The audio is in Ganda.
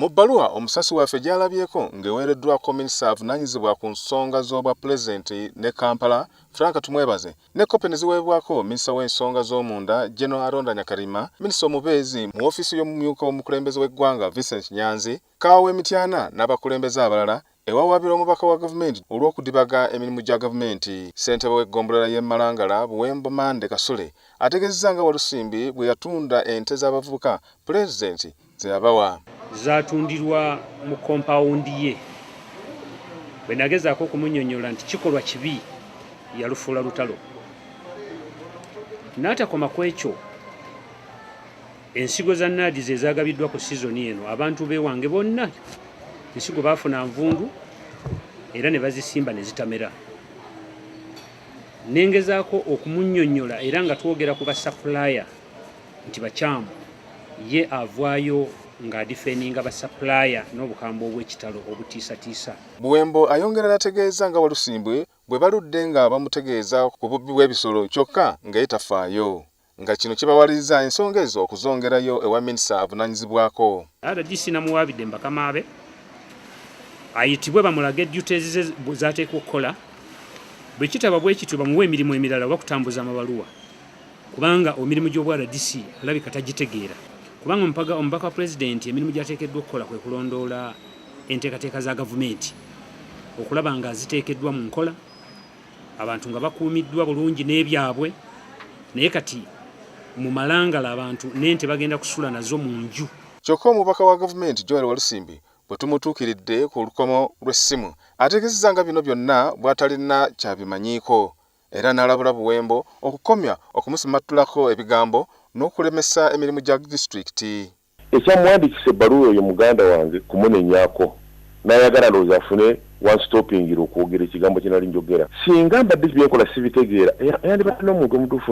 Mu bbaluwa Omusasi waffe gy'alabyeko ng'eweereddwako minisita avunaanyizibwa ku nsonga z'obwa Pulezidenti ne Kampala, Frank Tumwebaze, ne kopi ne ziweebwako minisita w'ensonga z'omunda, General Alonda Nyakalima, minisita omubeezi mu ofiisi y'omumyuka w'omukulembeze w'eggwanga, Vincent Nyanzi, Kaawe Mityana n'abakulembeze abalala, ewawaabira omubaka wa gavumenti olw'okudibaga emirimu gya gavumenti. Ssentebe w'eggombolola y'e Malangala, Buwembo Mande Kasule, ategeezezza nga Walusimbi bwe yatunda ente z'abavubuka, Pulezidenti zeyabawa. Zatundirwa mu kompawundi ye. Bwe nagezaako okumunnyonnyola nti kikolwa kibi, yalufuula lutalo. N'atakoma ku ekyo, ensigo za naadi ze zaagabiddwa ku sizoni eno, abantu b'ewange bonna ensigo baafuna nvundu era ne bazisimba ne zitamera. Nengezaako okumunnyonnyola era nga twogera ku basapulaya nti bakyamu, ye avaayo ng'adifeninga basapulaya n'obukambwe obw'ekitalo obutiisatiisa. Buwembo ayongera n'ategeeza nga Walusimbi bwe baludde nga bamutegeeza ku bubbi bw'ebisolo kyokka nga yetafaayo, nga kino kibawaliriza ensonga ezo okuzongerayo ewa minisita avunaanyizibwako. RDC namuwaabidde mbakamaabe ayitibwe bamulage duties ze z'ateekwa okukola, bwe kitaba bwe kityo bamuwe emirimu emirala oba kutambuza amabaluwa, kubanga emirimu gy'obwa RDC alabika tagitegeera. Kubanga omubaka wa Pulezidenti emirimu gy'ateekeddwa okukola kwe kulondoola enteekateeka za gavumenti, okulaba nga ziteekeddwa mu nkola, abantu nga bakuumiddwa bulungi n'ebyabwe, naye kati mu Malangala abantu n'ente bagenda kusula nazo mu nju. Kyokka omubaka wa gavumenti Joel Walusimbi bwe tumutuukiridde ku lukomo lw'essimu ategeezezza nga bino byonna bw'atalina kyabimanyiiko, era n'alabula Buwembo okukomya okumusimattulako ebigambo n'okulemesa emirimu gya disitulikiti. Ekyamuwandiikisa ebbaluwa oyo muganda wange kumunenyaako n'ayagala looza afune one stopping okwogera ekigambo kye nali njogera. Singa mbadde byenkola sibitegeera yandibadde n'omuntu omutuufu.